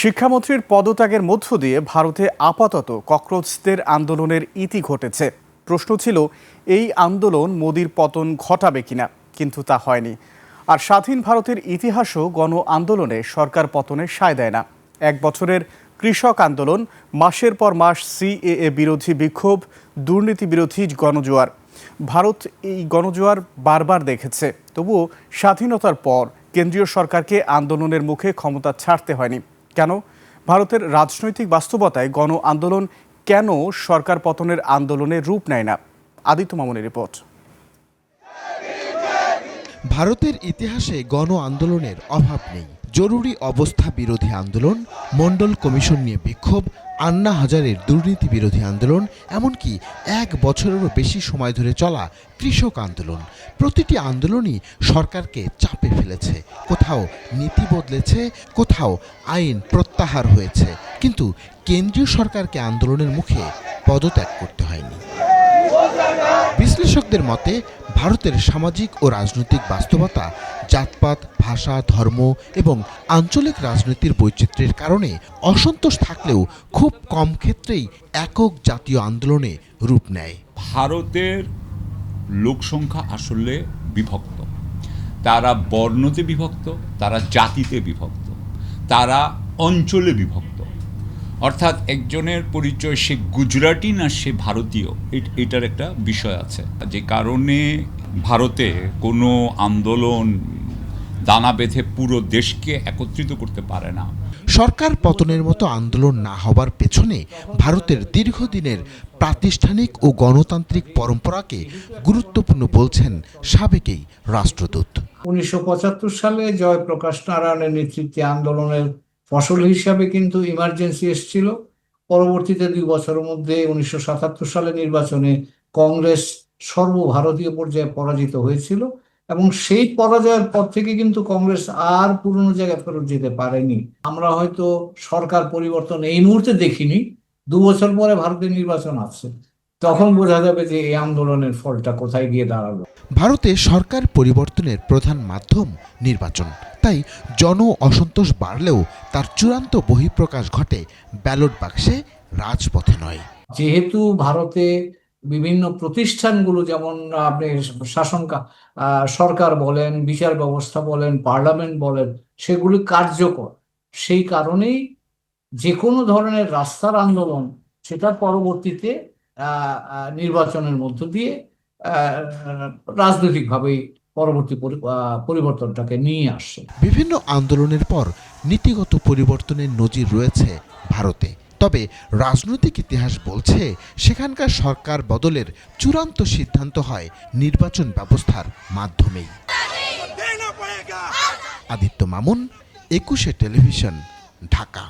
শিক্ষামন্ত্রীর পদত্যাগের মধ্য দিয়ে ভারতে আপাতত ককরোচদের আন্দোলনের ইতি ঘটেছে। প্রশ্ন ছিল এই আন্দোলন মোদির পতন ঘটাবে কিনা, কিন্তু তা হয়নি। আর স্বাধীন ভারতের ইতিহাসও গণ আন্দোলনে সরকার পতনের সায় দেয় না। এক বছরের কৃষক আন্দোলন, মাসের পর মাস সিএএ বিরোধী বিক্ষোভ, দুর্নীতি বিরোধী গণজোয়ার। ভারত এই গণজোয়ার বারবার দেখেছে, তবুও স্বাধীনতার পর কেন্দ্রীয় সরকারকে আন্দোলনের মুখে ক্ষমতা ছাড়তে হয়নি। কেন? ভারতের রাজনৈতিক বাস্তবতায় গণ আন্দোলন কেন সরকার পতনের আন্দোলনের রূপ নেয় না? আদিত্য মামুনের রিপোর্ট। ভারতের ইতিহাসে গণ আন্দোলনের অভাব নেই। জরুরি অবস্থা বিরোধী আন্দোলন, মন্ডল কমিশন নিয়ে বিক্ষোভ, আন্না হাজারের দুর্নীতি বিরোধী আন্দোলন, এমনকি এক বছরেরও বেশি সময় ধরে চলা কৃষক আন্দোলন। প্রতিটি আন্দোলনই সরকারকে চাপে ফেলেছে। কোথাও নীতি বদলেছে, কোথাও আইন প্রত্যাহার হয়েছে, কিন্তু কেন্দ্রীয় সরকারকে আন্দোলনের মুখে পদত্যাগ করতে হয়নি। বিশ্লেষকদের মতে ভারতের সামাজিক ও রাজনৈতিক বাস্তবতা, জাতপাত, ভাষা, ধর্ম এবং আঞ্চলিক রাজনীতির বৈচিত্র্যের কারণে অসন্তোষ থাকলেও খুব কম ক্ষেত্রেই একক জাতীয় আন্দোলনে রূপ নেয়। ভারতের লোকসংখ্যা আসলে বিভক্ত। তারা বর্ণতে বিভক্ত, তারা জাতিতে বিভক্ত, তারা অঞ্চলে বিভক্ত। অর্থাৎ একজনের পরিচয় সে গুজরাটি না সে ভারতীয়, এটার একটা বিষয় আছে। যে কারণে ভারতে কোনো আন্দোলন দানা বেঁধে পুরো দেশকে একত্রিত করতে পারে না। সরকার পতনের মতো আন্দোলন না হবার পেছনে ভারতের দীর্ঘদিনের প্রাতিষ্ঠানিক ও গণতান্ত্রিক পরম্পরাকে গুরুত্বপূর্ণ বলছেন সাবেক এই রাষ্ট্রদূত। 1975 সালে জয়প্রকাশ নারায়ণের নেতৃত্বে আন্দোলনের ফসল হিসাবে কিন্তু ইমার্জেন্সি এসেছিল। পরবর্তীতে 2 বছরের মধ্যে 1977 সালে নির্বাচনে কংগ্রেস সর্বভারতীয় পর্যায়ে পরাজিত হয়েছিল, এবং সেই পরাজয়ের পর থেকে কিন্তু কংগ্রেস আর পুরনো জায়গায় ফেরত যেতে পারেনি। আমরা হয়তো সরকার পরিবর্তন এই মুহূর্তে দেখিনি, 2 বছর পরে ভারতের নির্বাচন আছে, তখন বোঝা যাবে যে এই আন্দোলনের ফলটা কোথায় গিয়ে দাঁড়ালো। ভারতে সরকার পরিবর্তনের প্রধান মাধ্যম নির্বাচন। তাই জন অসন্তোষ বাড়লেও তার চূড়ান্ত বহিঃপ্রকাশ ঘটে ব্যালট বাক্সে, রাজপথে নয়। যেহেতু ভারতে বিভিন্ন প্রতিষ্ঠানগুলো, যেমন আপনি সরকার বলেন, বিচার ব্যবস্থা বলেন, পার্লামেন্ট বলেন, সেগুলি কার্যকর, সেই কারণেই যে কোনো ধরনের রাস্তার আন্দোলন সেটা পরবর্তীতে নির্বাচনের মধ্য দিয়ে রাজনৈতিকভাবেই পরবর্তী পরিবর্তনটাকে নিয়ে আসছে। বিভিন্ন আন্দোলনের পর নীতিগত পরিবর্তনের নজির রয়েছে ভারতে। তবে রাজনৈতিক ইতিহাস বলছে সেখানকার সরকার বদলের চূড়ান্ত সিদ্ধান্ত হয় নির্বাচন ব্যবস্থার মাধ্যমেই। আদিত্য মামুন, 21 টেলিভিশন, ঢাকা।